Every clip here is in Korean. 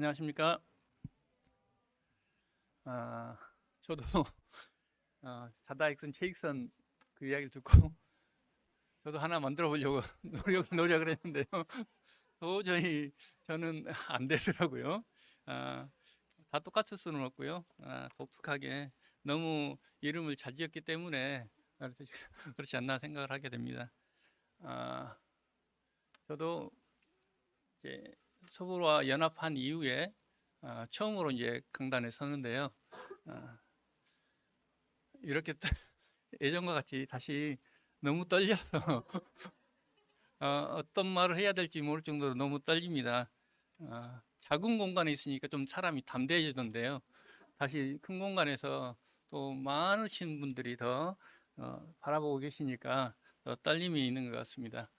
안녕하십니까. 저도 자다익선, 체익선 그 이야기를 듣고 저도 하나 만들어 보려고 노력을 했는데요. 도저히 저는 안 되더라고요. 아, 다 똑같을 수는 없고요. 독특하게 너무 이름을 잘 지었기 때문에 그렇지 않나 생각을 하게 됩니다. 저도 이제 서부와 연합한 이후에 처음으로 이제 강단에 섰는데요. 이렇게 예전과 같이 다시 너무 떨려서 어떤 말을 해야 될지 모를 정도로 너무 떨립니다. 작은 공간에 있으니까 좀 사람이 담대해지던데요. 다시 큰 공간에서 또 많으신 분들이 더 바라보고 계시니까 더 떨림이 있는 것 같습니다.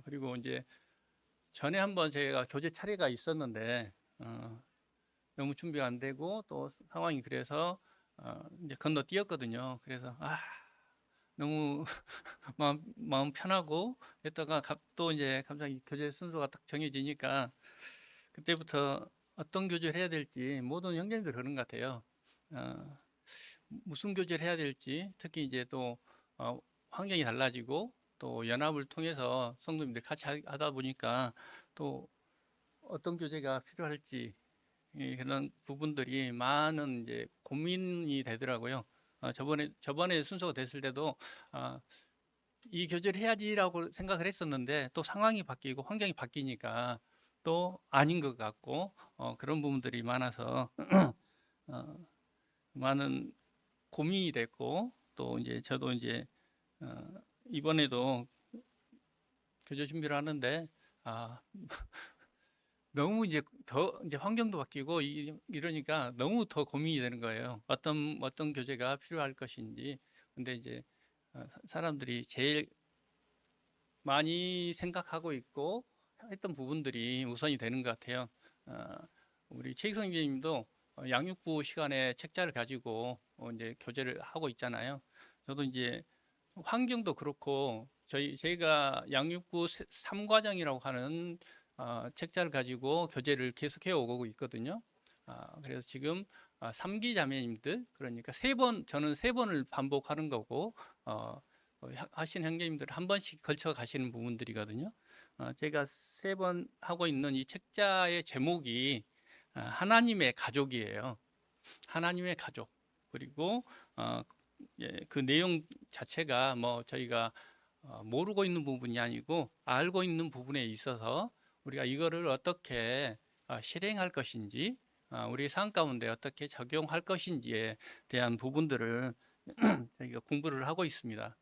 그리고 이제 전에 한번 제가 교재 차례가 있었는데 너무 준비가 안 되고 또 상황이 그래서 이제 건너뛰었거든요. 그래서 너무 마음 편하고 했다가 또 이제 갑자기 교재 순서가 딱 정해지니까 그때부터 어떤 교재를 해야 될지 모든 형제님들 그런 것 같아요. 무슨 교재를 해야 될지 특히 이제 또 환경이 달라지고 또 연합을 통해서 성도님들 같이 하다 보니까 또 어떤 교재가 필요할지 그런 부분들이 많은 이제 고민이 되더라고요. 저번에 순서가 됐을 때도 이 교제를 해야지라고 생각을 했었는데 또 상황이 바뀌고 환경이 바뀌니까 또 아닌 것 같고 그런 부분들이 많아서 어, 많은 고민이 됐고 또 이제 저도 이제 이번에도 교제 준비를 하는데 아, 너무 이제 더 이제 환경도 바뀌고 이러니까 너무 더 고민이 되는 거예요. 어떤 교재가 필요할 것인지. 근데 이제 사람들이 제일 많이 생각하고 있고 했던 부분들이 우선이 되는 것 같아요. 우리 최익성 교수님도 양육부 시간에 책자를 가지고 이제 교재를 하고 있잖아요. 저도 이제 환경도 그렇고 저희가 양육부 3과정이라고 하는 책자를 가지고 교재를 계속해 오고 있거든요. 그래서 지금 3기 자매님들 그러니까 저는 3번을 반복하는 거고 하신 형제님들 한 번씩 걸쳐 가시는 부분들이거든요. 제가 3번 하고 있는 이 책자의 제목이 하나님의 가족이에요. 하나님의 가족. 그리고 그 내용 자체가 뭐 저희가 모르고 있는 부분이 아니고 알고 있는 부분에 있어서 우리가 이거를 어떻게 실행할 것인지 우리 삶 가운데 어떻게 적용할 것인지에 대한 부분들을 저희가 공부를 하고 있습니다.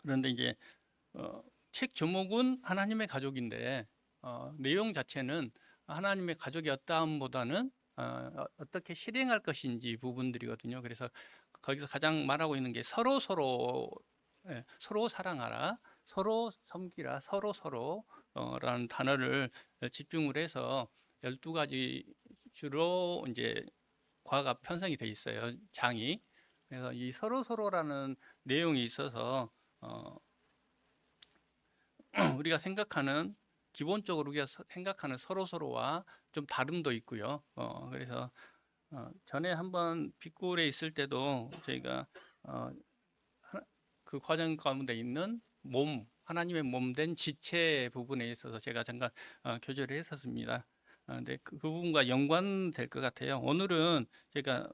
그런데 이제 책 제목은 하나님의 가족인데 내용 자체는 하나님의 가족이었다보다는 어떻게 실행할 것인지 부분들이거든요. 그래서 거기서 가장 말하고 있는 게 서로 사랑하라, 서로 섬기라, 서로라는 단어를 집중을 해서 12가지 주로 이제 과가 편성이 돼 있어요. 장이. 그래서 이 서로라는 내용이 있어서 우리가 생각하는 기본적으로 우리가 생각하는 서로와 좀 다름도 있고요. 그래서 전에 한번 빅굴에 있을 때도 저희가 그 과정 가운데 있는 하나님의 몸 된 지체 부분에 있어서 제가 잠깐 교제를 했었습니다. 근데 그 부분과 연관될 것 같아요. 오늘은 제가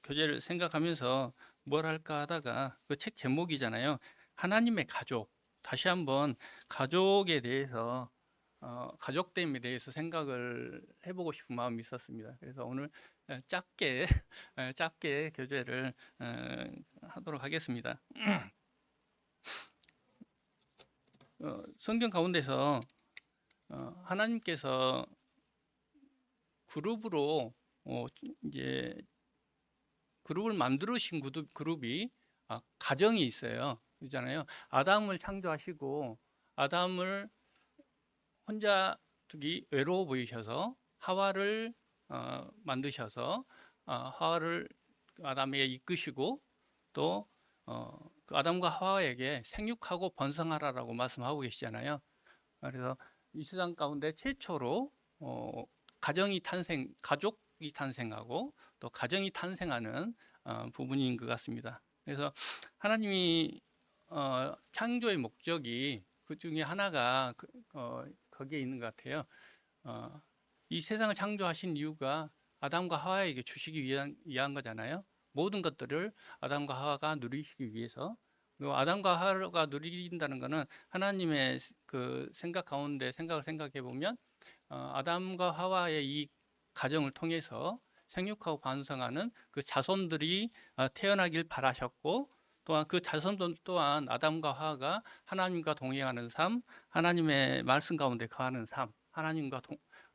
교제를 생각하면서 뭘 할까 하다가 그 책 제목이잖아요. 하나님의 가족. 다시 한번 가족에 대해서 가족됨에 대해서 생각을 해보고 싶은 마음이 있었습니다. 그래서 오늘 짧게 짧게 교제를 하도록 하겠습니다. 성경 가운데서 하나님께서 그룹으로 이제 그룹을 만들으신 그룹이 가정이 있어요. 그잖아요. 아담을 창조하시고 아담을 혼자 두기 외로워 보이셔서 하와를 만드셔서 하와를 아담에게 이끄시고 또 그 아담과 하와에게 생육하고 번성하라라고 말씀하고 계시잖아요. 그래서 이 세상 가운데 최초로 가족이 탄생하고 또 가정이 탄생하는 부분인 것 같습니다. 그래서 하나님이 창조의 목적이 그 중에 하나가 거기에 있는 것 같아요. 이 세상을 창조하신 이유가 아담과 하와에게 주시기 위한 거잖아요. 모든 것들을 아담과 하와가 누리시기 위해서. 그리고 아담과 하와가 누린다는 것은 하나님의 그 생각 가운데 생각을 생각해 보면 아담과 하와의 이 가정을 통해서 생육하고 번성하는 그 자손들이 태어나길 바라셨고, 또한 그 자손들 또한 아담과 하와가 하나님과 동행하는 삶, 하나님의 말씀 가운데 거하는 삶, 하나님과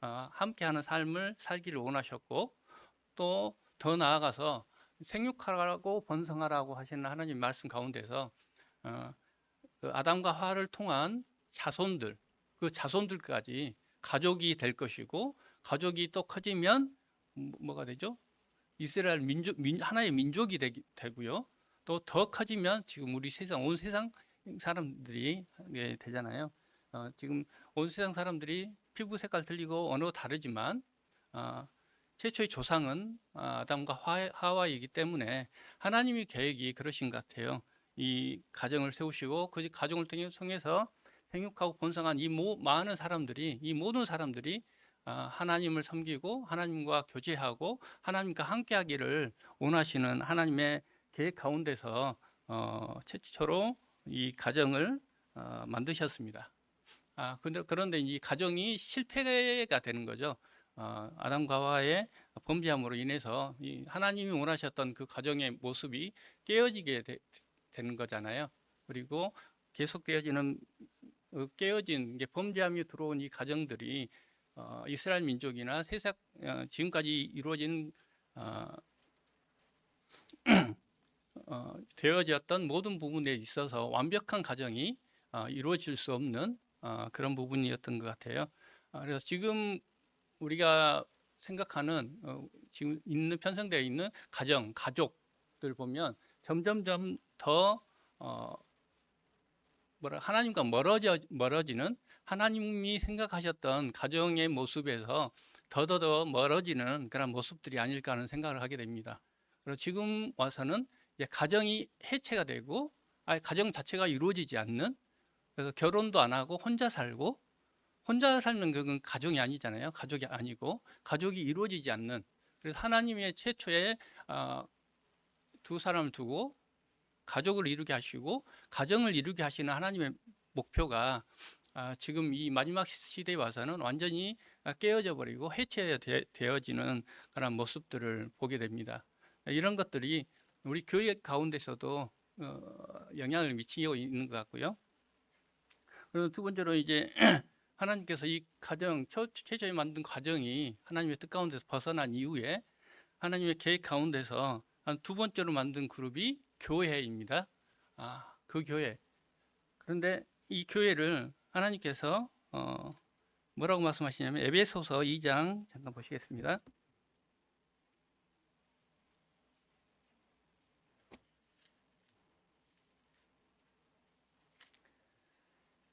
함께하는 삶을 살기를 원하셨고, 또 더 나아가서 생육하라고 번성하라고 하시는 하나님 말씀 가운데서 그 아담과 하와를 통한 자손들, 그 자손들까지 가족이 될 것이고, 가족이 또 커지면 뭐가 되죠? 이스라엘 하나의 민족이 되고요. 또 더 커지면 지금 우리 온 세상 사람들이 되잖아요. 지금 온 세상 사람들이 피부 색깔 틀리고 언어가 다르지만 최초의 조상은 아담과 하와이기 때문에 하나님의 계획이 그러신 것 같아요. 이 가정을 세우시고 그 가정을 통해서 생육하고 번성한 이 많은 사람들이, 이 모든 사람들이 하나님을 섬기고 하나님과 교제하고 하나님과 함께하기를 원하시는 하나님의 계획 가운데서 최초로 이 가정을 만드셨습니다. 그런데 이 가정이 실패가 되는 거죠. 아담과 하와의 범죄함으로 인해서 이 하나님이 원하셨던 그 가정의 모습이 깨어지게 되는 거잖아요. 그리고 계속 깨어진 범죄함이 들어온 이 가정들이 이스라엘 민족이나 세상 지금까지 이루어진 되어졌던 모든 부분에 있어서 완벽한 가정이 이루어질 수 없는 그런 부분이었던 것 같아요. 그래서 지금 우리가 생각하는 지금 편성되어 있는 가족들 보면 점점점 더 하나님과 멀어지는, 하나님이 생각하셨던 가정의 모습에서 더더더 멀어지는 그런 모습들이 아닐까 하는 생각을 하게 됩니다. 그리고 지금 와서는 이제 가정이 해체가 되고 가정 자체가 이루어지지 않는, 그래서 결혼도 안 하고 혼자 살면 그건 가정이 아니잖아요. 가족이 아니고 가족이 이루어지지 않는, 그래서 하나님의 최초에 두 사람을 두고 가족을 이루게 하시고 가정을 이루게 하시는 하나님의 목표가 지금 이 마지막 시대에 와서는 완전히 깨어져 버리고 해체되어지는 그런 모습들을 보게 됩니다. 이런 것들이 우리 교회 가운데서도 영향을 미치고 있는 것 같고요. 그리고 두 번째로 이제 하나님께서 이 가정, 최초에 만든 가정이 하나님의 뜻 가운데서 벗어난 이후에 하나님의 계획 가운데서 두 번째로 만든 그룹이 교회입니다. 그 교회. 그런데 이 교회를 하나님께서 뭐라고 말씀하시냐면 에베소서 2장 잠깐 보시겠습니다.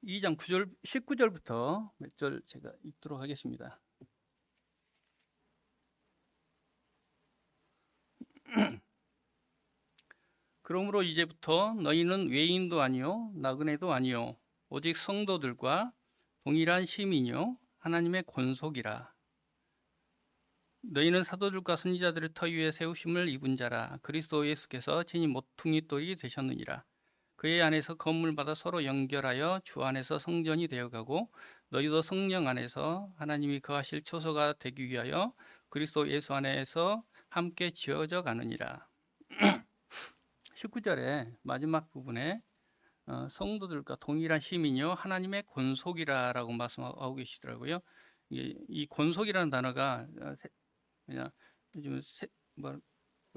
2장 19절부터 몇 절 제가 읽도록 하겠습니다. 그러므로 이제부터 너희는 외인도 아니요 나그네도 아니요 오직 성도들과 동일한 시민이요 하나님의 권속이라. 너희는 사도들과 선지자들의 터 위에 세우심을 입은 자라. 그리스도 예수께서 친히 모퉁이 돌이 되셨느니라. 그의 안에서 건물 받아 서로 연결하여 주 안에서 성전이 되어가고 너희도 성령 안에서 하나님이 거하실 초소가 되기 위하여 그리스도 예수 안에서 함께 지어져 가느니라. 19절의 마지막 부분에 성도들과 동일한 시민이요 하나님의 권속이라라고 말씀하고 계시더라고요. 이 권속이라는 단어가 그냥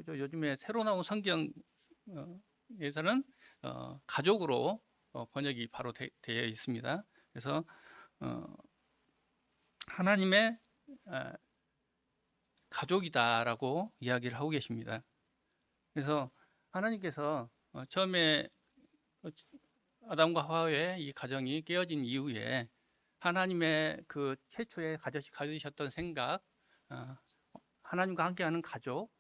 요즘에 새로 나온 성경에서는 가족으로 번역이 바로 되어 있습니다. 그래서 하나님의 가족이다라고 이야기를 하고 계십니다. 그래서 하나님께서 처음에 아담과 하와의 이 가정이 깨어진 이후에 하나님의 그 최초에 가지셨던 생각, 어, 하나님과 함께하는 가족,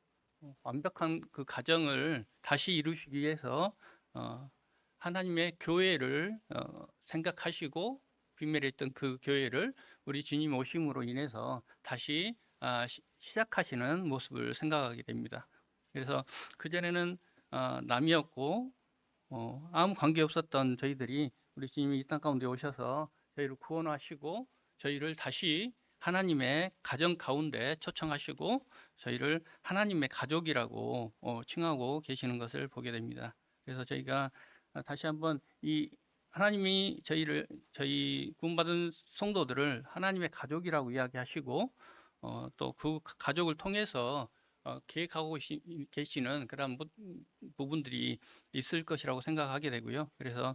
완벽한 그 가정을 다시 이루시기 위해서 하나님의 교회를 생각하시고 빈멸에 있던 그 교회를 우리 주님 오심으로 인해서 다시 시작하시는 모습을 생각하게 됩니다. 그래서 그전에는 남이었고 아무 관계 없었던 저희들이 우리 주님이 이 땅 가운데 오셔서 저희를 구원하시고 저희를 다시 하나님의 가정 가운데 초청하시고 저희를 하나님의 가족이라고 칭하고 계시는 것을 보게 됩니다. 그래서 저희가 다시 한번 이 하나님이 저희 구원받은 성도들을 하나님의 가족이라고 이야기하시고 또 그 가족을 통해서 계획하고 계시는 그런 부분들이 있을 것이라고 생각하게 되고요. 그래서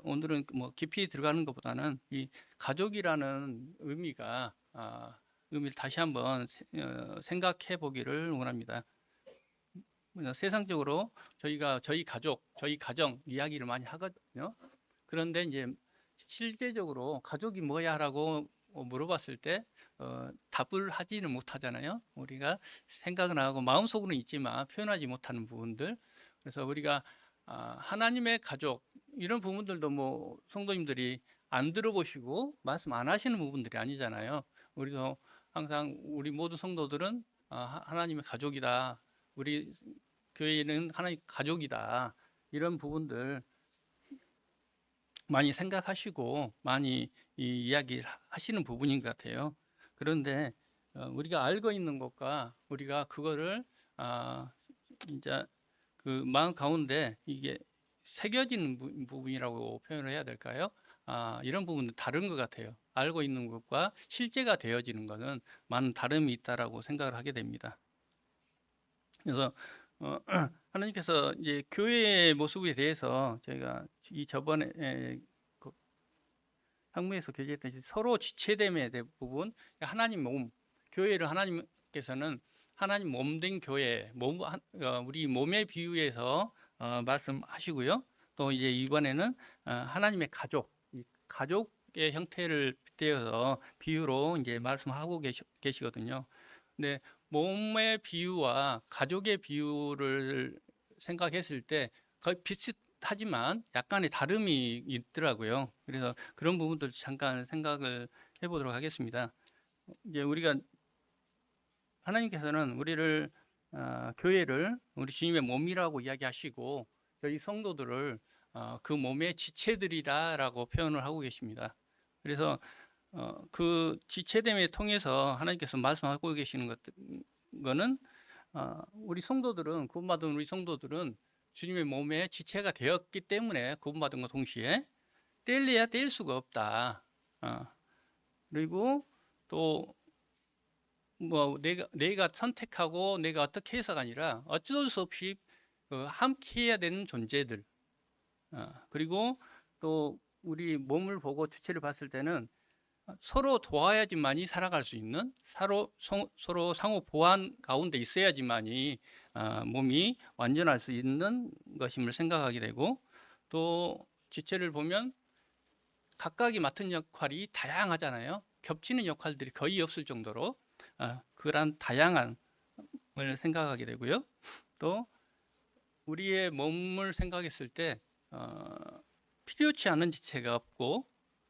오늘은 뭐 깊이 들어가는 것보다는 이 가족이라는 의미를 다시 한번 생각해 보기를 원합니다. 세상적으로 저희가 저희 가족, 저희 가정 이야기를 많이 하거든요. 그런데 이제 실제적으로 가족이 뭐야라고 물어봤을 때 답을 하지는 못하잖아요. 우리가 생각은 하고 마음속으로는 있지만 표현하지 못하는 부분들. 그래서 우리가 하나님의 가족 이런 부분들도 뭐 성도님들이 안 들어보시고 말씀 안 하시는 부분들이 아니잖아요. 우리도 항상 우리 모든 성도들은 하나님의 가족이다. 우리 교회는 하나님 가족이다. 이런 부분들 많이 생각하시고 많이 이야기를 하시는 부분인 것 같아요. 그런데 우리가 알고 있는 것과 우리가 그거를 이제 그 마음 가운데 이게 새겨지는 부분이라고 표현을 해야 될까요? 이런 부분은 다른 것 같아요. 알고 있는 것과 실제가 되어지는 것은 많은 다름이 있다라고 생각을 하게 됩니다. 그래서 하나님께서 이제 교회의 모습에 대해서 저희가 이 저번에 그 학무에서 교제했던 서로 지체됨에 대한 부분, 하나님 몸, 교회를 하나님께서는 하나님 몸된 교회, 우리 몸의 비유에서 말씀하시고요. 또 이제 이번에는 하나님의 가족, 이 가족의 형태를 빗대어서 비유로 이제 말씀하고 계시거든요. 근데 몸의 비유와 가족의 비유를 생각했을 때 거의 비슷하지만 약간의 다름이 있더라고요. 그래서 그런 부분들 잠깐 생각을 해보도록 하겠습니다. 이제 우리가 하나님께서는 우리를 교회를 우리 주님의 몸이라고 이야기하시고 저희 성도들을 그 몸의 지체들이다라고 표현을 하고 계십니다. 그래서 그 지체됨에 통해서 하나님께서 말씀하고 계시는 거는 우리 성도들은 구원받은 우리 성도들은 주님의 몸에 지체가 되었기 때문에 구원받은 것 동시에 떼려야 뗄 수가 없다. 그리고 또 뭐 내가 선택하고 내가 어떻게 해서가 아니라 어쩔 수 없이 함께 해야 되는 존재들. 그리고 또 우리 몸을 보고 지체를 봤을 때는 서로 도와야지만이 살아갈 수 있는 서로 상호 보완 가운데 있어야지만이 몸이 완전할 수 있는 것임을 생각하게 되고 또 지체를 보면 각각이 맡은 역할이 다양하잖아요. 겹치는 역할들이 거의 없을 정도로 그런 다양함을 생각하게 되고요. 또 우리의 몸을 생각했을 때 필요치 않은 지체가 없고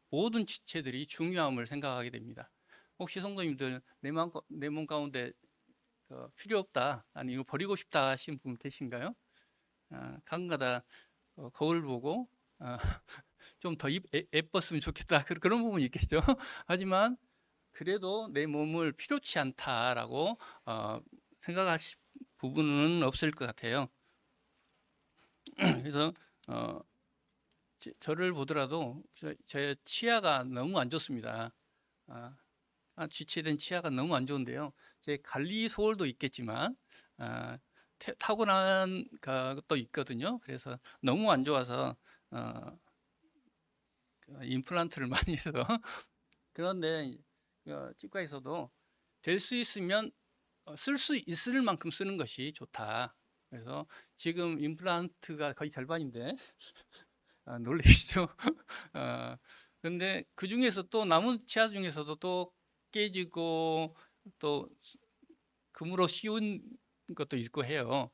모든 지체들이 중요함을 생각하게 됩니다. 혹시 성도님들 내 몸 가운데 필요 없다, 아니 이거 버리고 싶다 하시는 분 계신가요? 가끔가다 거울 보고 좀 더 예뻤으면 좋겠다 그런 부분이 있겠죠. 하지만 그래도 내 몸을 필요치 않다라고 생각하실 부분은 없을 것 같아요. 그래서 저를 보더라도 제 치아가 너무 안 좋습니다. 지체된 치아가 너무 안 좋은데요. 제 관리 소홀도 있겠지만 타고난 것도 있거든요. 그래서 너무 안 좋아서 임플란트를 많이 해서 그런데 치과에서도 될 수 있으면 쓸 수 있을 만큼 쓰는 것이 좋다. 그래서 지금 임플란트가 거의 절반인데 놀라시죠? 근데 그 중에서 또 남은 치아 중에서도 또 깨지고 또 금으로 씌운 것도 있고 해요.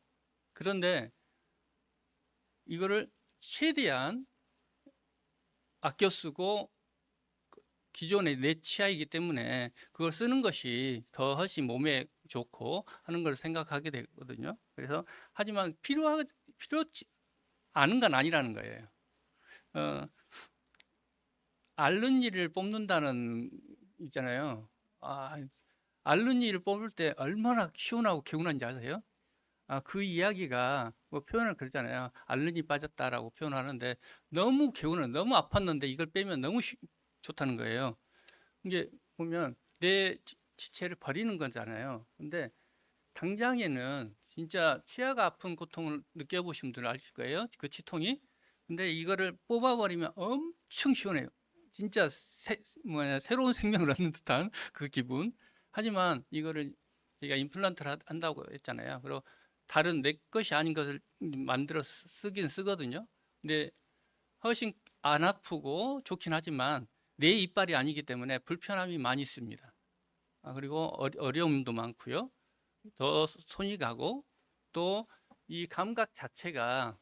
그런데 이거를 최대한 아껴 쓰고 기존의 내 치아이기 때문에 그걸 쓰는 것이 더 훨씬 몸에 좋고 하는 걸 생각하게 되거든요. 그래서 하지만 필요치 않은 건 아니라는 거예요. 어, 알른이를 뽑는다는 있잖아요. 아, 알른이를 뽑을 때 얼마나 시원하고 개운한지 아세요? 그 이야기가 뭐 표현을 그러잖아요. 알른이 빠졌다라고 표현하는데 너무 개운해, 너무 아팠는데 이걸 빼면 너무 좋다는 거예요. 이게 보면 내 지체를 버리는 거잖아요. 근데 당장에는 진짜 치아가 아픈 고통을 느껴보신 분들 아실 거예요. 그 치통이. 근데 이거를 뽑아버리면 엄청 시원해요. 진짜 새로운 생명을 얻는 듯한 그 기분. 하지만 이거를 제가 임플란트를 한다고 했잖아요. 그리고 다른 내 것이 아닌 것을 만들어 쓰긴 쓰거든요. 근데 훨씬 안 아프고 좋긴 하지만 내 이빨이 아니기 때문에 불편함이 많이 있습니다. 그리고 어려움도 많고요. 더 손이 가고 또 이 감각 자체가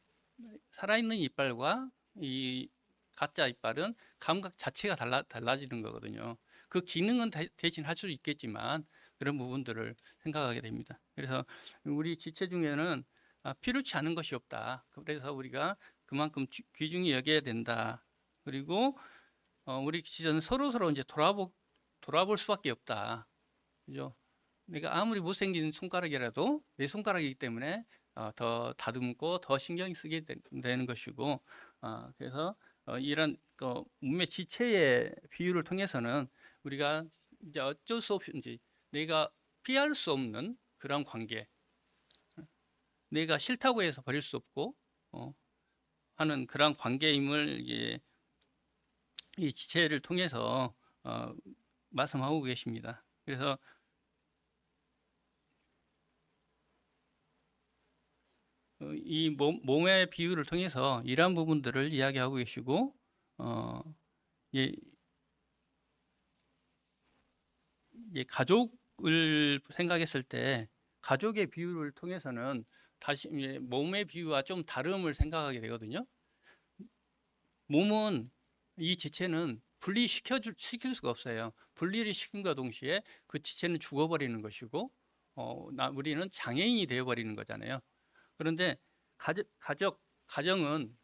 살아있는 이빨과 이 가짜 이빨은 감각 자체가 달라지는 거거든요. 그 기능은 대신 할 수 있겠지만 그런 부분들을 생각하게 됩니다. 그래서 우리 지체 중에는 필요치 않은 것이 없다. 그래서 우리가 그만큼 귀중히 여겨야 된다. 그리고 우리 지체는 서로 이제 돌아볼 수밖에 없다. 그죠? 내가 아무리 못생긴 손가락이라도 내 손가락이기 때문에 더 다듬고 더 신경 쓰게 되는 것이고, 그래서 이런 몸의 지체의 비율을 통해서는 우리가 이제 어쩔 수 없이 이제 내가 피할 수 없는 그런 관계, 내가 싫다고 해서 버릴 수 없고 하는 그런 관계임을 이 지체를 통해서 말씀하고 계십니다. 그래서 이 몸의 비율을 통해서 이러한 부분들을 이야기하고 계시고, 예, 가족을 생각했을 때 가족의 비율을 통해서는 다시 몸의 비유와 좀 다름을 생각하게 되거든요. 몸은 이 지체는 시킬 수가 없어요. 분리를 시킨과 동시에 그 지체는 죽어버리는 것이고, 우리는 장애인이 되어버리는 거잖아요. 그런데 가정은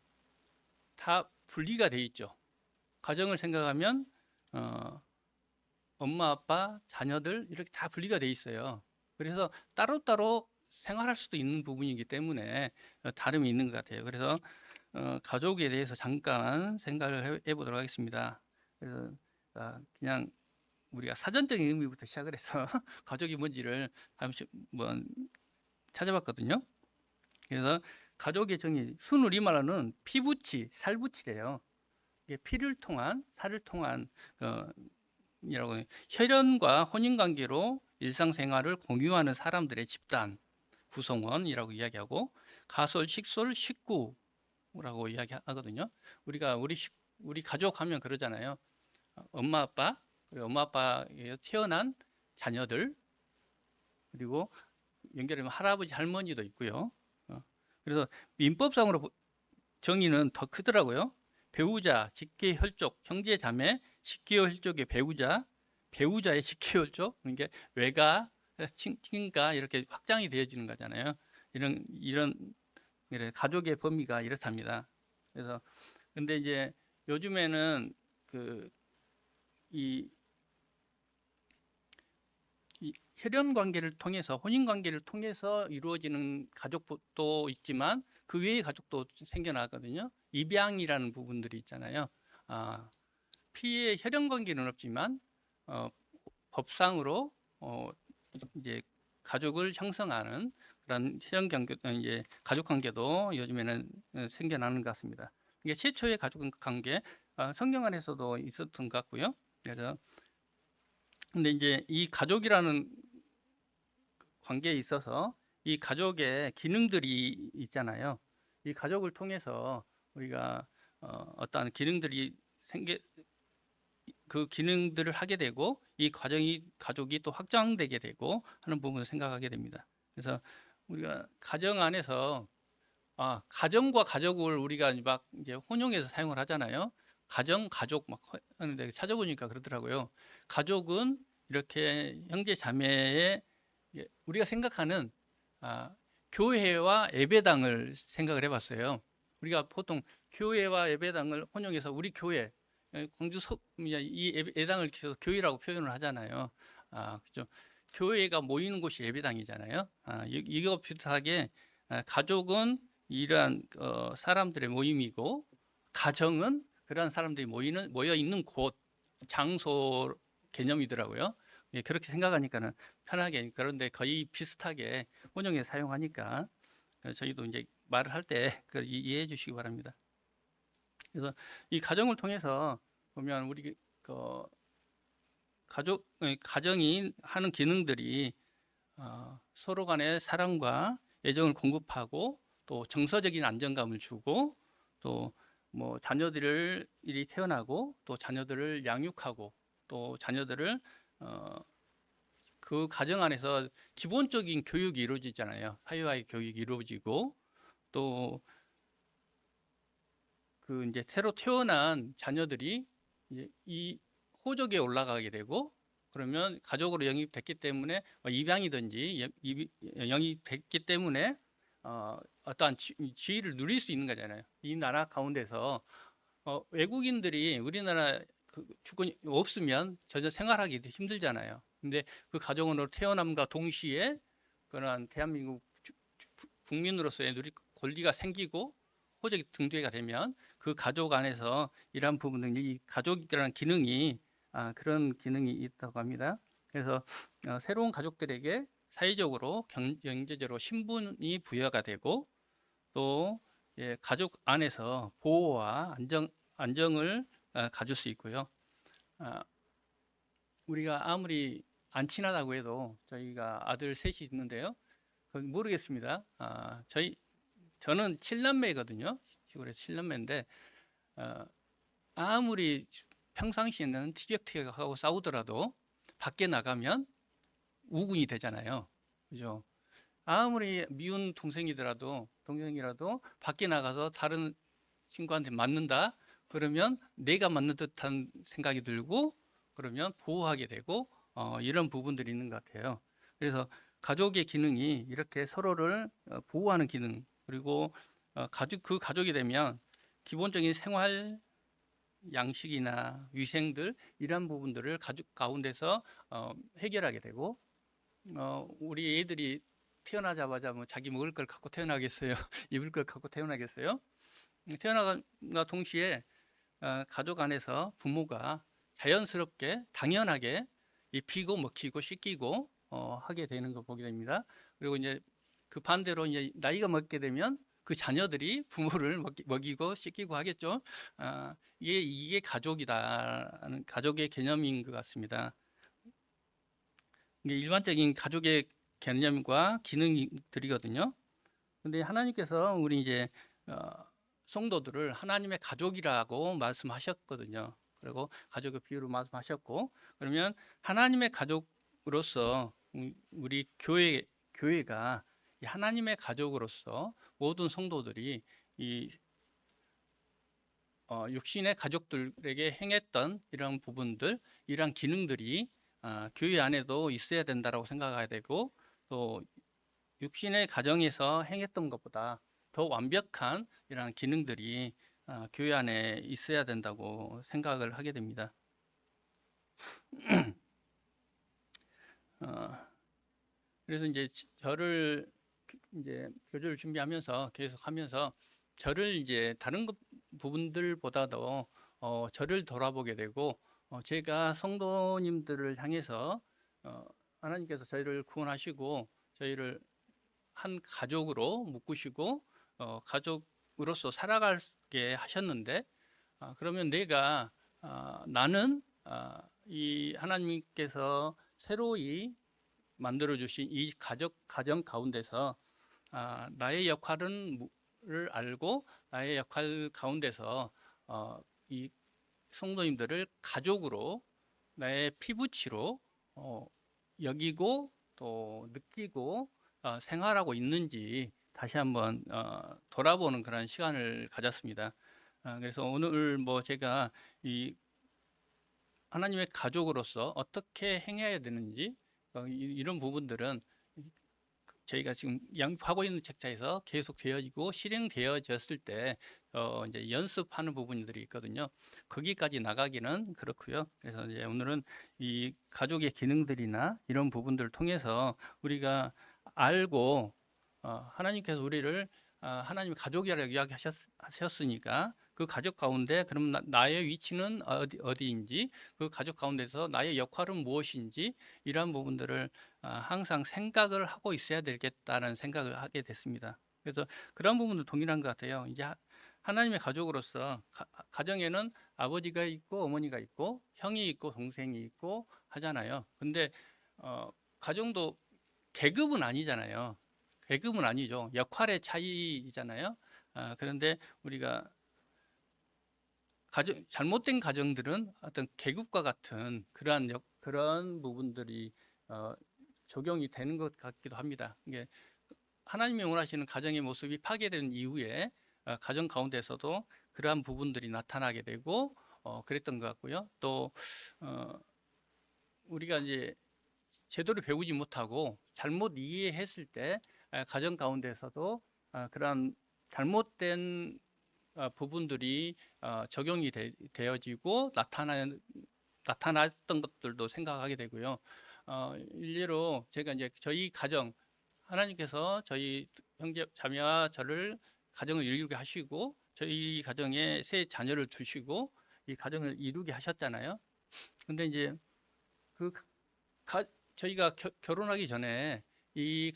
다 분리가 돼 있죠. 가정을 생각하면 엄마, 아빠, 자녀들 이렇게 다 분리가 돼 있어요. 그래서 따로따로 생활할 수도 있는 부분이기 때문에 다름이 있는 것 같아요. 그래서 가족에 대해서 잠깐 생각을 해보도록 하겠습니다. 그래서 그냥 우리가 사전적인 의미부터 시작을 해서 가족이 뭔지를 한번 찾아봤거든요. 그래서 가족의 정의, 순우리말로는 피부치, 살부치래요. 이게 피를 통한, 살을 통한 이라고 해요. 혈연과 혼인관계로 일상생활을 공유하는 사람들의 집단, 구성원이라고 이야기하고, 가솔, 식솔, 식구라고 이야기하거든요. 우리가 우리 가족 하면 그러잖아요. 엄마 아빠, 그리고 엄마 아빠에 태어난 자녀들, 그리고 연결하면 할아버지 할머니도 있고요. 그래서 민법상으로 정의는 더 크더라고요. 배우자, 직계혈족, 형제 자매, 직계혈족의 배우자, 배우자의 직계혈족, 그러니까 외가, 친가 이렇게 확장이 되어지는 거잖아요. 이런 가족의 범위가 이렇답니다. 그래서 근데 이제 요즘에는 이 혈연 관계를 통해서 혼인 관계를 통해서 이루어지는 가족도 있지만 그 외의 가족도 생겨나거든요. 입양이라는 부분들이 있잖아요. 피의 혈연 관계는 없지만 법상으로 이제 가족을 형성하는 그런 혈연 관계, 이제 가족 관계도 요즘에는 생겨나는 것 같습니다. 이게 최초의 가족 관계 성경 안에서도 있었던 것 같고요. 그래서 근데 이제 이 가족이라는 관계에 있어서 이 가족의 기능들이 있잖아요. 이 가족을 통해서 우리가 어떠한 기능들이 그 기능들을 하게 되고 이 가족이 또 확장되게 되고 하는 부분을 생각하게 됩니다. 그래서 우리가 가정 안에서 가정과 가족을 우리가 막 이제 혼용해서 사용을 하잖아요. 가정, 가족 막 하는데 찾아보니까 그러더라고요. 가족은 이렇게 형제 자매의 우리가 생각하는 교회와 예배당을 생각을 해봤어요. 우리가 보통 교회와 예배당을 혼용해서 우리 교회 광주 이 예배당을 교회라고 표현을 하잖아요. 그죠? 교회가 모이는 곳이 예배당이잖아요. 이거 비슷하게 가족은 이러한 사람들의 모임이고 가정은 그러한 사람들이 모여 있는 곳, 장소 개념이더라고요. 그렇게 생각하니까는 편하게 그런데 거의 비슷하게 혼용해 사용하니까 저희도 이제 말을 할 때 그걸 이해해 주시기 바랍니다. 그래서 이 가정을 통해서 보면 우리 가정이 하는 기능들이 서로 간의 사랑과 애정을 공급하고 또 정서적인 안정감을 주고 또 뭐 자녀들이 태어나고 또 자녀들을 양육하고 또 자녀들을 그 가정 안에서 기본적인 교육이 이루어지잖아요. 사회화의 교육이 이루어지고 또 그 이제 새로 태어난 자녀들이 이제 이 호적에 올라가게 되고 그러면 가족으로 영입됐기 때문에 입양이든지 영입됐기 때문에 어떠한 지위를 누릴 수 있는 거잖아요. 이 나라 가운데서 외국인들이 우리나라 그 주권이 없으면 전혀 생활하기도 힘들잖아요. 근데 그 가족으로 태어남과 동시에 그러한 대한민국 국민으로서의 누릴 권리가 생기고 호적이 등재가 되면 그 가족 안에서 이러한 부분은 이 가족이라는 기능이 그런 기능이 있다고 합니다. 그래서 새로운 가족들에게 사회적으로 경제적으로 신분이 부여가 되고 또 가족 안에서 보호와 안정을 가질 수 있고요. 우리가 아무리 안 친하다고 해도 저희가 아들 셋이 있는데요. 그건 모르겠습니다. 저는 7남매거든요. 시골에 7남매인데 아무리 평상시에는 티격태격하고 싸우더라도 밖에 나가면 우군이 되잖아요. 그죠? 아무리 미운 동생이라도 밖에 나가서 다른 친구한테 맞는다 그러면 내가 맞는 듯한 생각이 들고 그러면 보호하게 되고 이런 부분들이 있는 것 같아요. 그래서 가족의 기능이 이렇게 서로를 보호하는 기능 그리고 그 가족이 되면 기본적인 생활 양식이나 위생들 이런 부분들을 가족 가운데서 해결하게 되고 우리 애들이 태어나자마자 뭐 자기 먹을 걸 갖고 태어나겠어요? 입을 걸 갖고 태어나겠어요? 태어나가 동시에 가족 안에서 부모가 자연스럽게 당연하게 입히고 먹히고 씻기고 하게 되는 거 보게 됩니다. 그리고 이제 그 반대로 이제 나이가 먹게 되면 그 자녀들이 부모를 먹이고 씻기고 하겠죠. 이게 가족이다라는 가족의 개념인 것 같습니다. 이게 일반적인 가족의 개념과 기능들이거든요. 근데 하나님께서 우리 이제 성도들을 하나님의 가족이라고 말씀하셨거든요. 그리고 가족의 비유로 말씀하셨고 그러면 하나님의 가족으로서 우리 교회가 하나님의 가족으로서 모든 성도들이 이 육신의 가족들에게 행했던 이런 부분들, 이런 기능들이 교회 안에도 있어야 된다고 생각해야 되고 또 육신의 가정에서 행했던 것보다 더 완벽한 이런 기능들이 교회 안에 있어야 된다고 생각을 하게 됩니다. 그래서 이제 저를 이제 교주를 준비하면서 계속하면서 저를 이제 다른 부분들보다도 저를 돌아보게 되고 제가 성도님들을 향해서 하나님께서 저희를 구원하시고 저희를 한 가족으로 묶으시고 가족으로서 살아가게 하셨는데 그러면 나는 이 하나님께서 새로이 만들어 주신 이 가정 가운데서 나의 역할을 알고 나의 역할 가운데서 이 성도님들을 가족으로 나의 피부치로 여기고 또 느끼고 생활하고 있는지 다시 한번 돌아보는 그런 시간을 가졌습니다. 그래서 오늘 뭐 제가 이 하나님의 가족으로서 어떻게 행해야 되는지 이런 부분들은 저희가 지금 양육하고 있는 책자에서 계속 되어지고 실행되어졌을 때 이제 연습하는 부분들이 있거든요. 거기까지 나가기는 그렇고요. 그래서 이제 오늘은 이 가족의 기능들이나 이런 부분들을 통해서 우리가 알고 하나님께서 우리를 하나님의 가족이라고 이야기하셨으니까 그 가족 가운데 그럼 나의 위치는 어디인지, 그 가족 가운데서 나의 역할은 무엇인지, 이러한 부분들을 항상 생각을 하고 있어야 되겠다는 생각을 하게 됐습니다. 그래서 그런 부분도 동일한 것 같아요. 이제 하나님의 가족으로서 가정에는 아버지가 있고 어머니가 있고 형이 있고 동생이 있고 하잖아요. 근데 가정도 계급은 아니잖아요. 계급은 아니죠. 역할의 차이잖아요. 그런데 우리가 잘못된 가정들은 어떤 계급과 같은 그런 부분들이 적용이 되는 것 같기도 합니다. 이게 하나님이 원하시는 가정의 모습이 파괴된 이후에 가정 가운데서도 그러한 부분들이 나타나게 되고 그랬던 것 같고요. 또 우리가 이제 제대로 배우지 못하고 잘못 이해했을 때 가정 가운데서도 그러한 잘못된 부분들이 적용이 되어지고 나타났던 것들도 생각하게 되고요. 일례로 제가 이제 저희 가정, 하나님께서 저희 형제 자매와 저를 가정을 이루게 하시고 저희 가정에 세 자녀를 두시고 이 가정을 이루게 하셨잖아요. 근데 이제 그 저희가 결혼하기 전에 이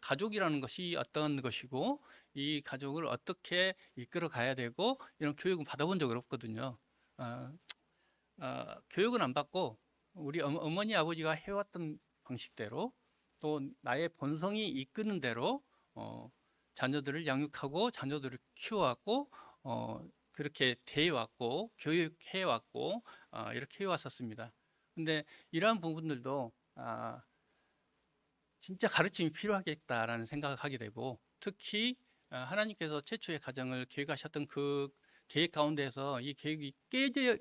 가족이라는 것이 어떤 것이고 이 가족을 어떻게 이끌어 가야 되고 이런 교육은 받아본 적이 없거든요. 교육은 안 받고 우리 어머니 아버지가 해왔던 방식대로 또 나의 본성이 이끄는 대로 자녀들을 양육하고 자녀들을 키워왔고 그렇게 대해왔고 교육해왔고 이렇게 해왔었습니다. 근데 이러한 부분들도 진짜 가르침이 필요하겠다라는 생각을 하게 되고, 특히 하나님께서 최초의 가정을 계획하셨던 그 계획 가운데서 이 계획이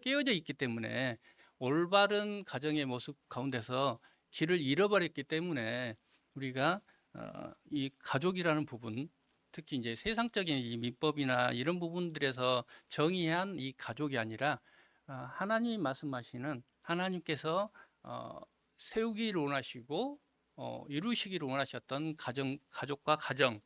깨어져 있기 때문에 올바른 가정의 모습 가운데서 길을 잃어버렸기 때문에 우리가 이 가족이라는 부분, 특히 이제 세상적인 이 민법이나 이런 부분들에서 정의한 이 가족이 아니라 하나님이 말씀하시는 하나님께서 세우기를 원하시고 이루시기를 원하셨던 가족과 가정,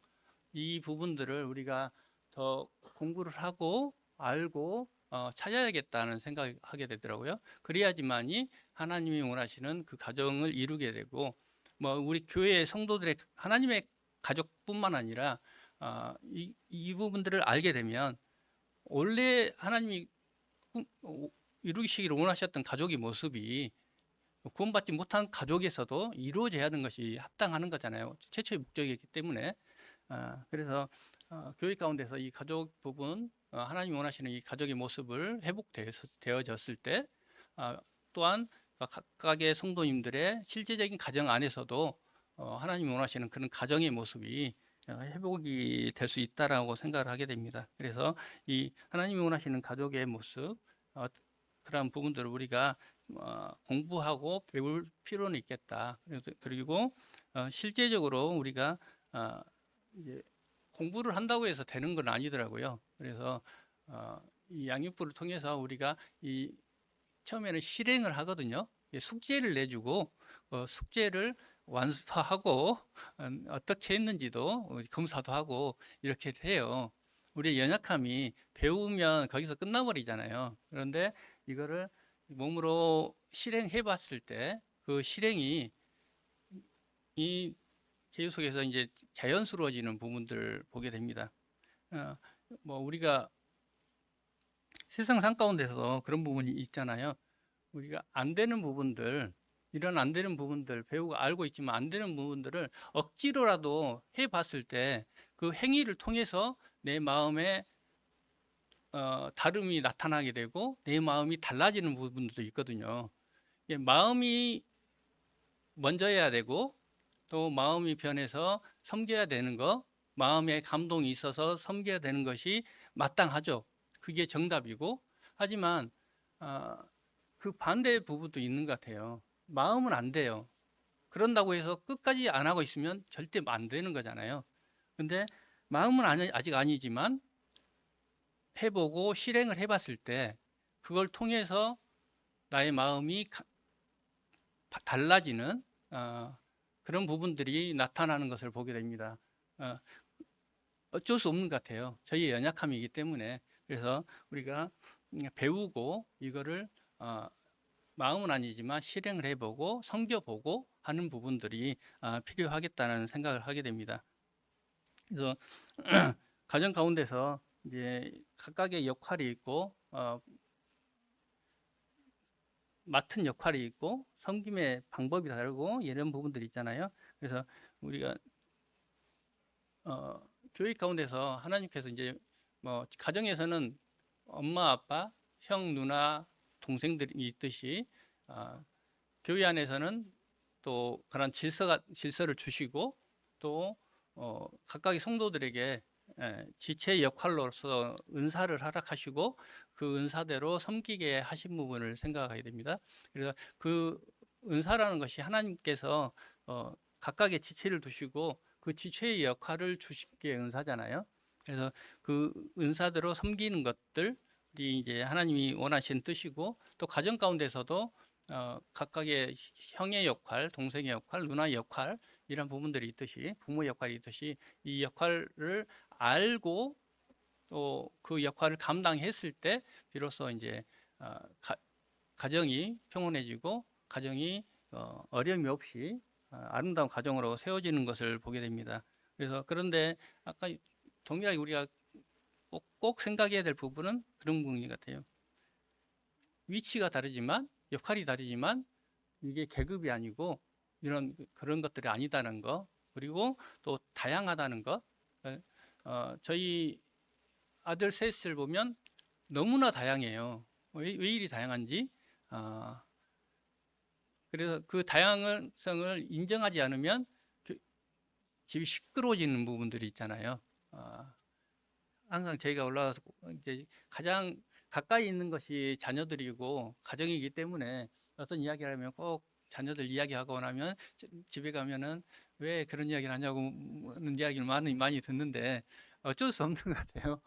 이 부분들을 우리가 더 공부를 하고 알고 찾아야겠다는 생각을 하게 되더라고요. 그래야지만이 하나님이 원하시는 그 가정을 이루게 되고, 뭐 우리 교회 성도들의 하나님의 가족뿐만 아니라 이 부분들을 알게 되면 원래 하나님이 이루시기를 원하셨던 가족의 모습이 구원받지 못한 가족에서도 이루어져야 하는 것이 합당하는 거잖아요. 최초의 목적이기 때문에. 그래서 교회 가운데서 이 가족 부분, 하나님이 원하시는 이 가족의 모습을 회복되어졌을 때 또한 각각의 성도님들의 실제적인 가정 안에서도 하나님이 원하시는 그런 가정의 모습이 회복이 될 수 있다라고 생각을 하게 됩니다. 그래서 이 하나님이 원하시는 가족의 모습, 그런 부분들을 우리가 공부하고 배울 필요는 있겠다. 그리고 실제적으로 우리가 이제 공부를 한다고 해서 되는 건 아니더라고요. 그래서 이 양육부를 통해서 우리가 처음에는 실행을 하거든요. 숙제를 내주고 숙제를 완수하고 어떻게 했는지도 검사도 하고 이렇게 해요. 우리의 연약함이 배우면 거기서 끝나버리잖아요. 그런데 이거를 몸으로 실행해 봤을 때 그 실행이 이 제휴 속에서 이제 자연스러워지는 부분들을 보게 됩니다. 뭐 우리가 세상 삶 가운데서 그런 부분이 있잖아요. 우리가 안 되는 부분들, 이런 안 되는 부분들 배우고 알고 있지만 안 되는 부분들을 억지로라도 해 봤을 때 그 행위를 통해서 내 마음에 다름이 나타나게 되고 내 마음이 달라지는 부분도 있거든요. 마음이 먼저여야 되고 또 마음이 변해서 섬겨야 되는 거, 마음에 감동이 있어서 섬겨야 되는 것이 마땅하죠. 그게 정답이고, 하지만 그 반대 부분도 있는 것 같아요. 마음은 안 돼요. 그런다고 해서 끝까지 안 하고 있으면 절대 안 되는 거잖아요. 근데 마음은 아직 아니지만 해보고 실행을 해봤을 때 그걸 통해서 나의 마음이 달라지는 그런 부분들이 나타나는 것을 보게 됩니다. 어쩔 수 없는 것 같아요. 저희의 연약함이기 때문에. 그래서 우리가 배우고 이거를 마음은 아니지만 실행을 해보고 섬겨보고 하는 부분들이 필요하겠다는 생각을 하게 됩니다. 그래서 가정 가운데서 이제 각각의 역할이 있고 맡은 역할이 있고 섬김의 방법이 다르고 이런 부분들이 있잖아요. 그래서 우리가 교육 가운데서 하나님께서 이제 뭐 가정에서는 엄마, 아빠, 형, 누나, 동생들이 있듯이 교회 안에서는 또 그런 질서를 주시고 또 각각의 성도들에게 지체의 역할로서 은사를 허락하시고 그 은사대로 섬기게 하신 부분을 생각하게 됩니다. 그래서 그 은사라는 것이 하나님께서 각각의 지체를 두시고 그 지체의 역할을 주신 게 은사잖아요. 그래서 그 은사대로 섬기는 것들이 이제 하나님이 원하시는 뜻이고 또 가정 가운데서도 각각의 형의 역할, 동생의 역할, 누나의 역할 이런 부분들이 있듯이 부모 역할이 있듯이 이 역할을 알고 또 그 역할을 감당했을 때 비로소 이제 가정이 평온해지고 가정이 어려움이 없이 아름다운 가정으로 세워지는 것을 보게 됩니다. 그래서 그런데 아까 동일하게 우리가 꼭 생각해야 될 부분은 그런 부분 같아요. 위치가 다르지만 역할이 다르지만 이게 계급이 아니고 그런 것들이 아니다는 거, 그리고 또 다양하다는 것. 저희 아들 셋을 보면 너무나 다양해요. 왜 이리 다양한지. 그래서 그 다양성을 인정하지 않으면 집이 시끄러워지는 부분들이 있잖아요. 항상 저희가 올라가서 이제 가장 가까이 있는 것이 자녀들이고 가정이기 때문에 어떤 이야기를 하면 꼭 자녀들 이야기하고 나면 집에 가면은 왜 그런 이야기를 하냐고 하는 이야기를 많이 듣는데 어쩔 수 없는 것 같아요.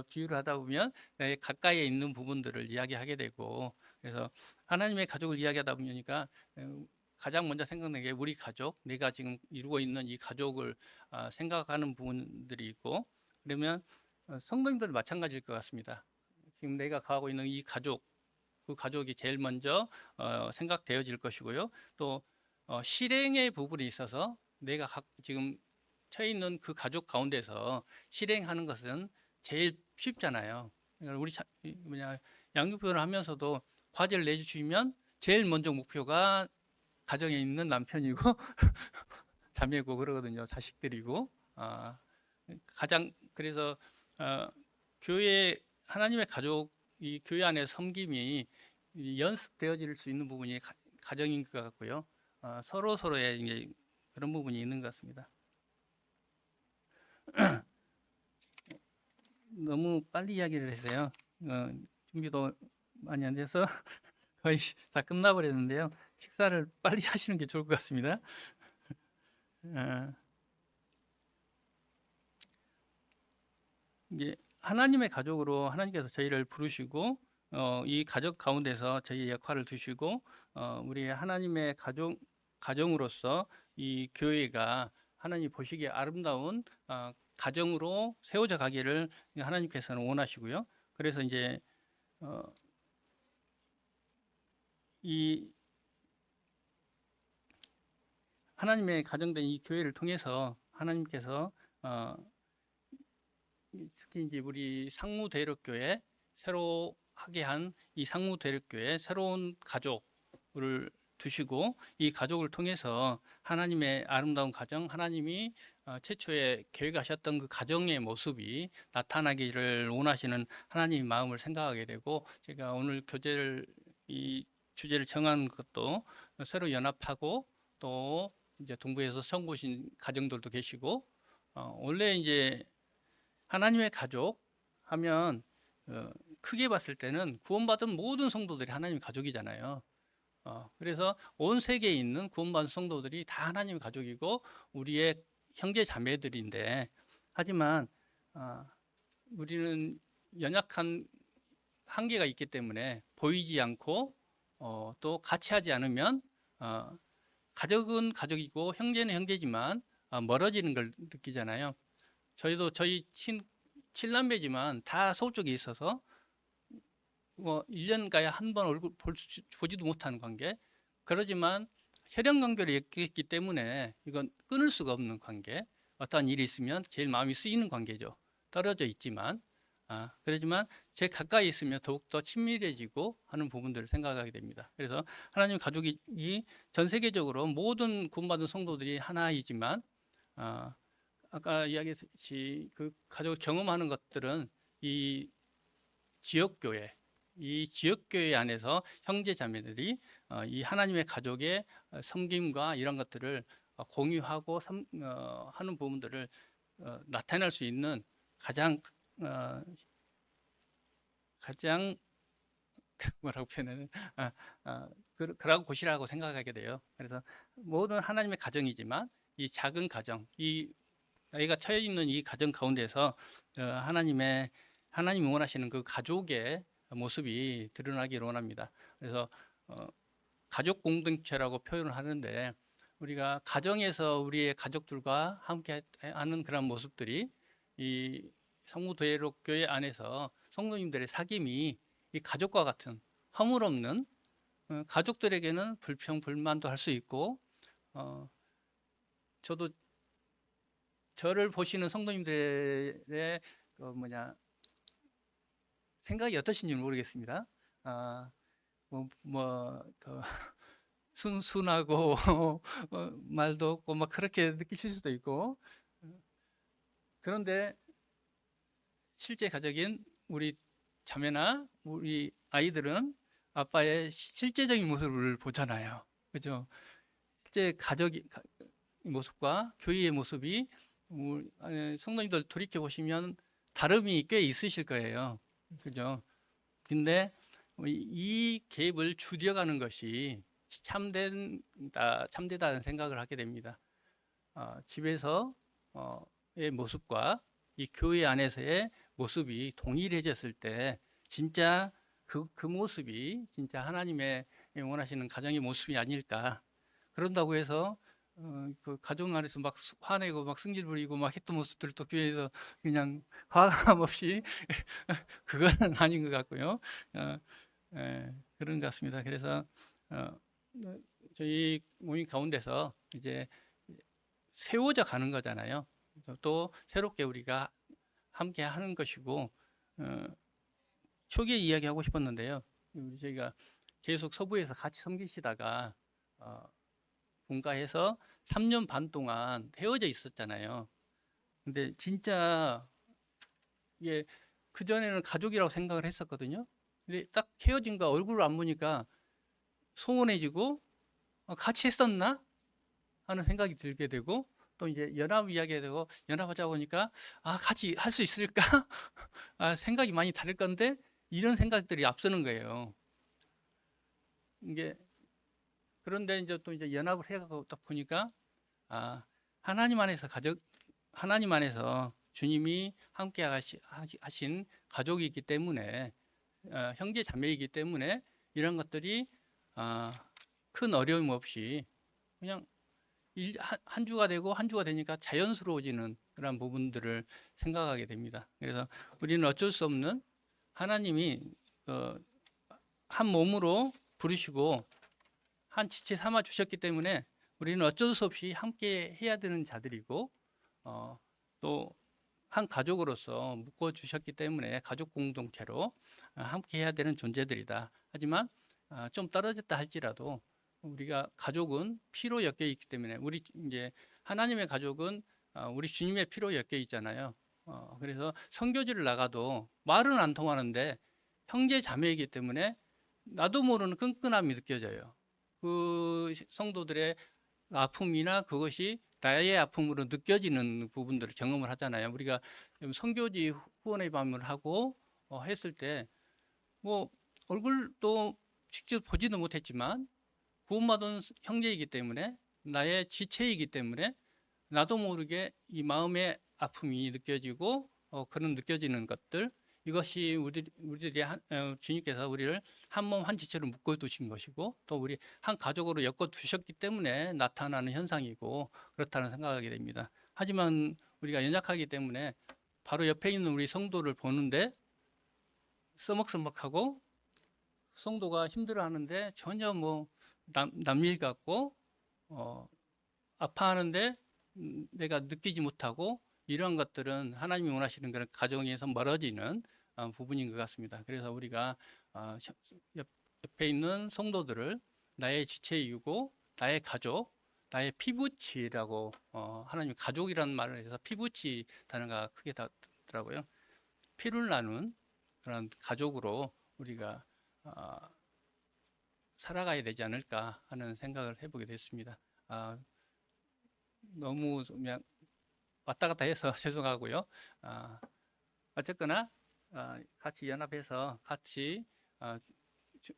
비유를 하다 보면 가까이에 있는 부분들을 이야기하게 되고 그래서 하나님의 가족을 이야기하다 보니까 가장 먼저 생각나는 게 우리 가족, 내가 지금 이루고 있는 이 가족을 생각하는 부분들이 있고 그러면 성도님들도 마찬가지일 것 같습니다. 지금 내가 가고 있는 이 가족, 그 가족이 제일 먼저 생각되어질 것이고요. 또 실행의 부분에 있어서 내가 지금 처해 있는 그 가족 가운데서 실행하는 것은 제일 쉽잖아요. 그러니까 우리 양육표현을 하면서도 과제를 내주시면 제일 먼저 목표가 가정에 있는 남편이고 자매고 그러거든요. 자식들이고 가장 그래서 교회 하나님의 가족 이 교회 안에 섬김이 연습되어질 수 있는 부분이 가정인 것 같고요. 서로 서로의 이제 그런 부분이 있는 것 같습니다. 너무 빨리 이야기를 해서요. 준비도 많이 안 돼서 거의 다 끝나버렸는데요. 식사를 빨리 하시는 게 좋을 것 같습니다. 이제 하나님의 가족으로 하나님께서 저희를 부르시고 이 가족 가운데서 저희의 역할을 주시고 우리 하나님의 가정으로서 이 교회가 하나님 보시기에 아름다운 가정으로 세워져 가기를 하나님께서는 원하시고요. 그래서 이제 이 하나님의 가정된 이 교회를 통해서 하나님께서 특히 이제 우리 상무대륙교회 새로 하게 한 이 상무대륙교회 새로운 가족을 두시고 이 가족을 통해서 하나님의 아름다운 가정, 하나님이 최초에 계획하셨던 그 가정의 모습이 나타나기를 원하시는 하나님의 마음을 생각하게 되고, 제가 오늘 교재를 이 주제를 정한 것도 서로 연합하고 또 이제 동부에서 처음 보신 가정들도 계시고, 원래 이제 하나님의 가족 하면 크게 봤을 때는 구원받은 모든 성도들이 하나님의 가족이잖아요. 그래서 온 세계에 있는 구원받은 성도들이 다 하나님의 가족이고 우리의 형제 자매들인데, 하지만 우리는 연약한 한계가 있기 때문에 보이지 않고 또 같이 하지 않으면 가족은 가족이고 형제는 형제지만 멀어지는 걸 느끼잖아요. 저희도 저희 칠남매지만 다 서울 쪽에 있어서 뭐 1년 가야 한 번 얼굴 보지도 못하는 관계. 그러지만 혈연 관계를 엮였기 때문에 이건 끊을 수가 없는 관계. 어떠한 일이 있으면 제일 마음이 쓰이는 관계죠. 떨어져 있지만 그렇지만 제일 가까이 있으면 더욱더 친밀해지고 하는 부분들을 생각하게 됩니다. 그래서 하나님 가족이 전 세계적으로 모든 구원받은 성도들이 하나이지만 아까 이야기했듯이 그 가족을 경험하는 것들은 이 지역교회, 이 지역교회 안에서 형제 자매들이 이 하나님의 가족의 섬김과 이런 것들을 공유하고 하는 부분들을 나타낼 수 있는 가장 뭐라고 표현하는 그런 곳이라고 생각하게 돼요. 그래서 모든 하나님의 가정이지만 이 작은 가정, 이 아이가 처해 있는 이 가정 가운데서 하나님이 원하시는 그 가족의 모습이 드러나기를 원합니다. 그래서 가족 공동체라고 표현을 하는데, 우리가 가정에서 우리의 가족들과 함께 하는 그런 모습들이 이 성모대로교회 안에서 성도님들의 사귐이 이 가족과 같은 허물 없는, 가족들에게는 불평 불만도 할 수 있고, 저도 저를 보시는 성도님들의 생각이 어떠신지 모르겠습니다. 더 순순하고 말도 없고 막 그렇게 느끼실 수도 있고, 그런데 실제 가족인 우리 자매나 우리 아이들은 아빠의 실제적인 모습을 보잖아요. 그죠? 실제 가족의 모습과 교회의 모습이 성도님들 돌이켜 보시면 다름이 꽤 있으실 거예요. 그죠? 근데 이 갭을 줄여가는 것이 참되다는 생각을 하게 됩니다. 집에서의 모습과 이 교회 안에서의 모습이 동일해졌을 때 진짜 그 모습이 진짜 하나님의 원하시는 가정의 모습이 아닐까. 그런다고 해서 그 가정 안에서 막 화내고 막 승질 부리고 막 했던 모습들을 또 교회에서 그냥 화감 없이 그거는 아닌 것 같고요. 그런 것 같습니다. 그래서 저희 모임 가운데서 이제 세워져 가는 거잖아요. 또 새롭게 우리가 함께 하는 것이고, 초기에 이야기하고 싶었는데요. 저희가 계속 서부에서 같이 섬기시다가 본가에서 3년 반 동안 헤어져 있었잖아요. 근데 진짜 이게 그전에는 가족이라고 생각을 했었거든요. 근데 딱 헤어진 거 얼굴을 안 보니까 소원해지고 같이 했었나 하는 생각이 들게 되고, 또 이제 연합 이야기가 되고 연합하자고 하니까 같이 할 수 있을까? 생각이 많이 다를 건데 이런 생각들이 앞서는 거예요. 이게 그런데 이제 또 이제 연합을 해가다 보니까 하나님 안에서 주님이 함께 하신 가족이 있기 때문에, 형제 자매이기 때문에 이런 것들이 큰 어려움 없이 그냥 한 주가 되고 한 주가 되니까 자연스러워지는 그런 부분들을 생각하게 됩니다. 그래서 우리는 어쩔 수 없는, 하나님이 한 몸으로 부르시고 한 지체 삼아 주셨기 때문에 우리는 어쩔 수 없이 함께 해야 되는 자들이고, 또 한 가족으로서 묶어 주셨기 때문에 가족 공동체로 함께 해야 되는 존재들이다. 하지만 좀 떨어졌다 할지라도 우리가 가족은 피로 엮여 있기 때문에 우리 이제 하나님의 가족은 우리 주님의 피로 엮여 있잖아요. 그래서 선교지를 나가도 말은 안 통하는데 형제 자매이기 때문에 나도 모르는 끈끈함이 느껴져요. 그 성도들의 아픔이나 그것이 나의 아픔으로 느껴지는 부분들을 경험을 하잖아요. 우리가 선교지 후원의 밤을 하고 했을 때 뭐 얼굴도 직접 보지도 못했지만 구원받은 형제이기 때문에 나의 지체이기 때문에 나도 모르게 이 마음의 아픔이 느껴지고 그런 느껴지는 것들 이것이 우리들이 주님께서 우리를 한 몸 한 지체로 묶어 두신 것이고 또 우리 한 가족으로 엮어 두셨기 때문에 나타나는 현상이고 그렇다는 생각하게 됩니다. 하지만 우리가 연약하기 때문에 바로 옆에 있는 우리 성도를 보는데 써먹써먹하고 성도가 힘들어하는데 전혀 뭐 남일 같고 아파하는데 내가 느끼지 못하고 이런 것들은 하나님이 원하시는 그런 가정에서 멀어지는 부분인 것 같습니다. 그래서 우리가 옆에 있는 성도들을 나의 지체이고 나의 가족, 나의 피부치라고 하나님 가족이라는 말을 해서 피부치 단어가 크게 닿더라고요. 피를 나눈 그런 가족으로 우리가 살아가야 되지 않을까 하는 생각을 해보게 됐습니다. 너무 그냥 왔다 갔다 해서 죄송하고요. 어쨌거나 같이 연합해서 같이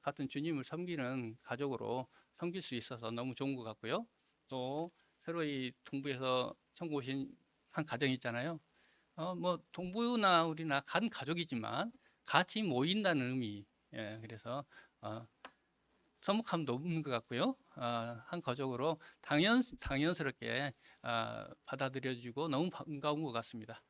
같은 주님을 섬기는 가족으로 섬길 수 있어서 너무 좋은 것 같고요. 또 새로이 동부에서 천국 오신 한 가정이 있잖아요. 뭐 동부나 우리나 간 가족이지만 같이 모인다는 의미. 예, 그래서 서먹함도 없는 것 같고요. 한 가족으로 당연스럽게 받아들여지고 너무 반가운 것 같습니다.